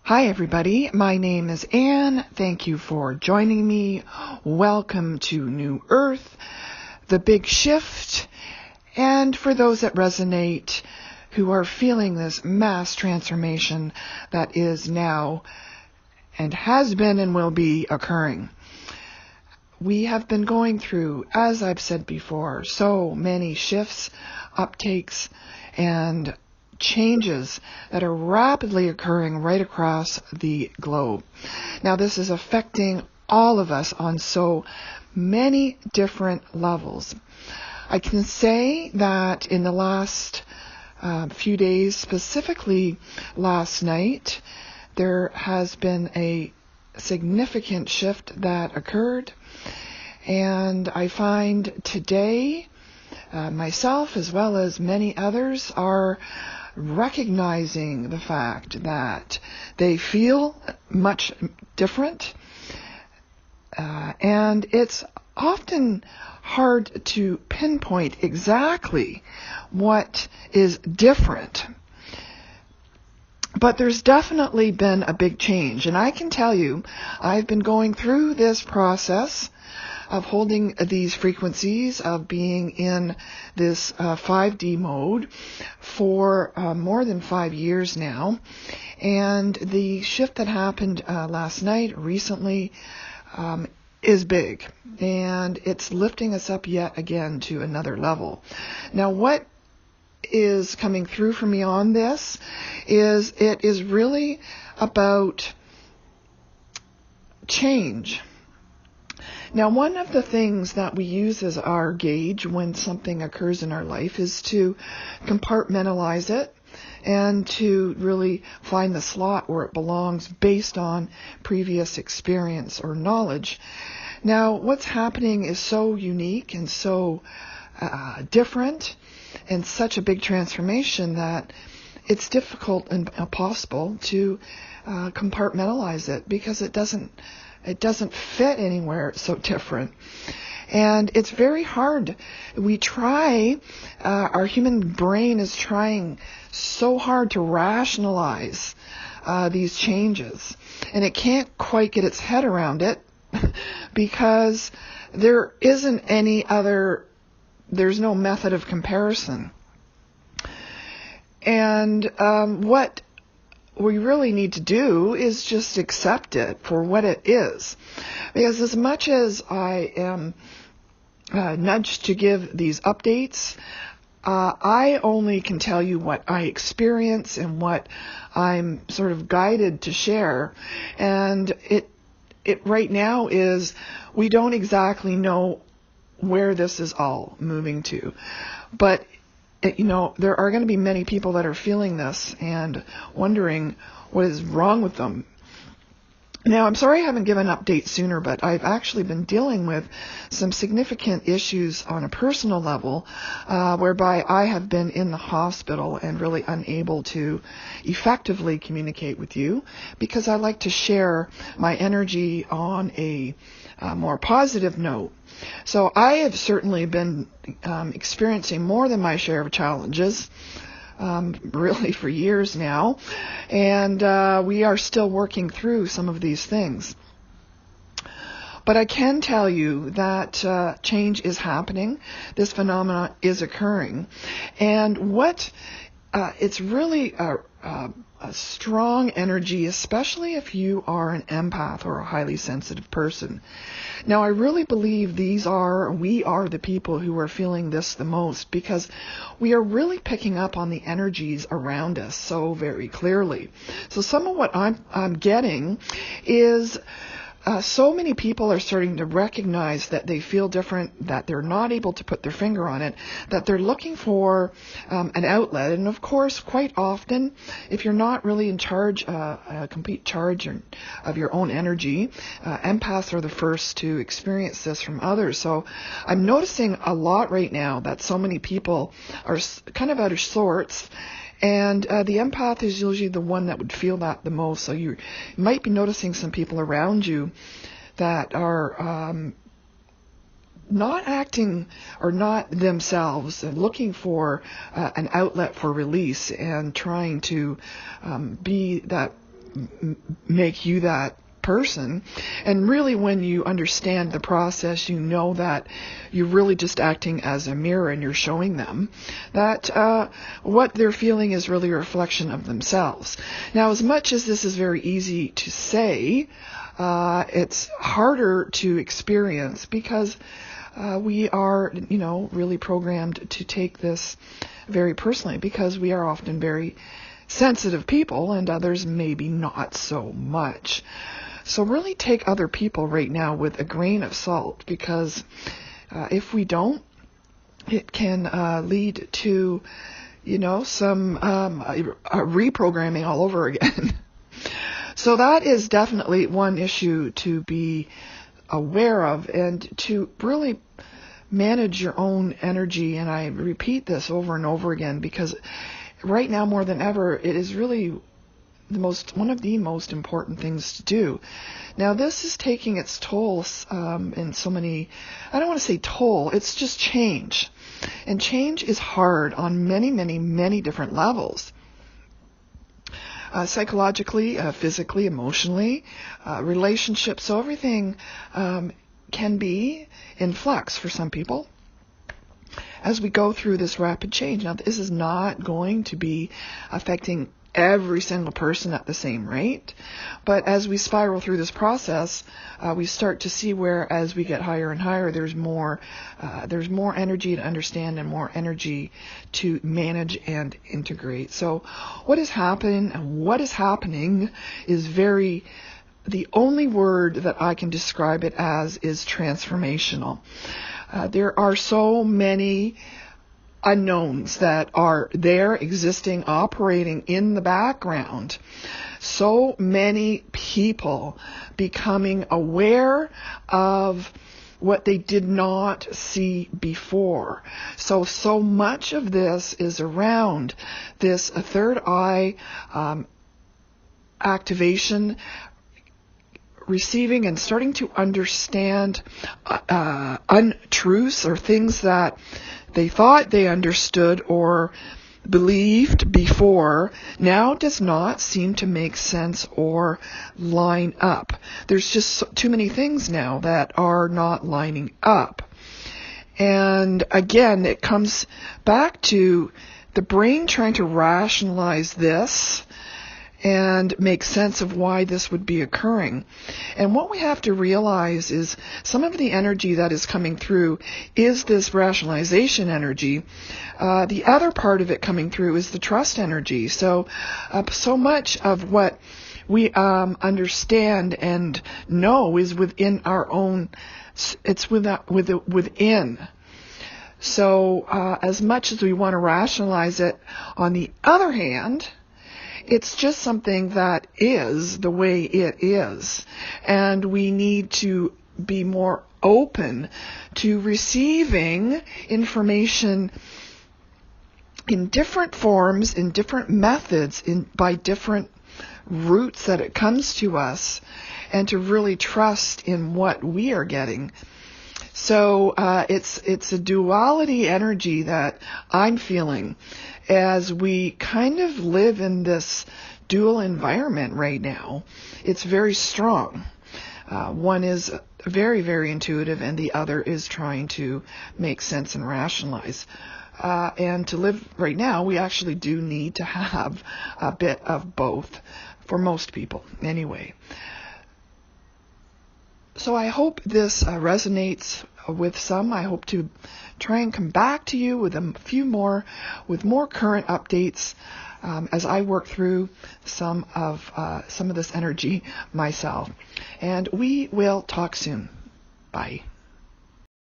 Hi everybody, my name is Anne. Thank you for joining me. Welcome to New Earth, the big shift, and for those that resonate who are feeling this mass transformation that is now and has been and will be occurring. We have been going through, as I've said before, so many shifts, uptakes, and changes that are rapidly occurring right across the globe. Now, this is affecting all of us on so many different levels. I can say that in the last few days, specifically last night, there has been a significant shift that occurred, and I find today myself as well as many others are recognizing the fact that they feel much different, and it's often hard to pinpoint exactly what is different. But there's definitely been a big change, and I can tell you, I've been going through this process of holding these frequencies, of being in this 5D mode for more than 5 years now. And the shift that happened last night, recently, is big. And it's lifting us up yet again to another level. Now, what is coming through for me on this is it is really about change. Now, one of the things that we use as our gauge when something occurs in our life is to compartmentalize it and to really find the slot where it belongs based on previous experience or knowledge. Now, what's happening is so unique and so different and such a big transformation that it's difficult and impossible to compartmentalize it because it doesn't fit anywhere. It's so different. And it's very hard. We try, our human brain is trying so hard to rationalize these changes. And it can't quite get its head around it because there isn't there's no method of comparison. And what we really need to do is just accept it for what it is. Because as much as I am nudged to give these updates, I only can tell you what I experience and what I'm sort of guided to share. And it right now is we don't exactly know where this is all moving to. But there are going to be many people that are feeling this and wondering what is wrong with them. Now, I'm sorry I haven't given an update sooner, but I've actually been dealing with some significant issues on a personal level, whereby I have been in the hospital and really unable to effectively communicate with you because I like to share my energy on a more positive note. So I have certainly been experiencing more than my share of challenges, really for years now, and we are still working through some of these things. But I can tell you that change is happening. This phenomenon is occurring, and it's really a strong energy, especially if you are an empath or a highly sensitive person. Now, I really believe we are the people who are feeling this the most because we are really picking up on the energies around us so very clearly. So some of what I'm getting is so many people are starting to recognize that they feel different, that they're not able to put their finger on it, that they're looking for an outlet. And of course, quite often, if you're not really in charge, a complete charge of your own energy, empaths are the first to experience this from others. So I'm noticing a lot right now that so many people are kind of out of sorts. And the empath is usually the one that would feel that the most. So you might be noticing some people around you that are not acting or not themselves and looking for an outlet for release and trying to be that make you that person. And really, when you understand the process, you know that you're really just acting as a mirror, and you're showing them that what they're feeling is really a reflection of themselves. Now, as much as this is very easy to say, it's harder to experience, because we are, really programmed to take this very personally, because we are often very sensitive people, and others maybe not so much. So really take other people right now with a grain of salt, because if we don't, it can lead to, some reprogramming all over again. So that is definitely one issue to be aware of, and to really manage your own energy. And I repeat this over and over again, because right now more than ever, it is really one of the most important things to do. Now, this is taking its toll in so many, I don't want to say toll, it's just change. And change is hard on many, many, many different levels. Psychologically, physically, emotionally, relationships, so everything can be in flux for some people as we go through this rapid change. Now, this is not going to be affecting every single person at the same rate, but as we spiral through this process, we start to see where, as we get higher and higher, there's more energy to understand and more energy to manage and integrate. So what is happening is the only word that I can describe it as is transformational. There are so many unknowns that are there, existing, operating in the background. So many people becoming aware of what they did not see before. So much of this is around this third eye activation, receiving and starting to understand untruths, or things that they thought they understood or believed before now does not seem to make sense or line up. There's just too many things now that are not lining up. And again, it comes back to the brain trying to rationalize this and make sense of why this would be occurring. And what we have to realize is some of the energy that is coming through is this rationalization energy. The other part of it coming through is the trust energy. So much of what we understand and know is within our own, it's within. So as much as we want to rationalize it, on the other hand, it's just something that is the way it is. And we need to be more open to receiving information in different forms, in different methods, by different routes that it comes to us, and to really trust in what we are getting. So it's a duality energy that I'm feeling as we kind of live in this dual environment right now. It's very strong. One is very, very intuitive, and the other is trying to make sense and rationalize. And to live right now, we actually do need to have a bit of both, for most people anyway. So I hope this resonates with some. I hope to try and come back to you with with more current updates as I work through some of this energy myself. And we will talk soon. Bye.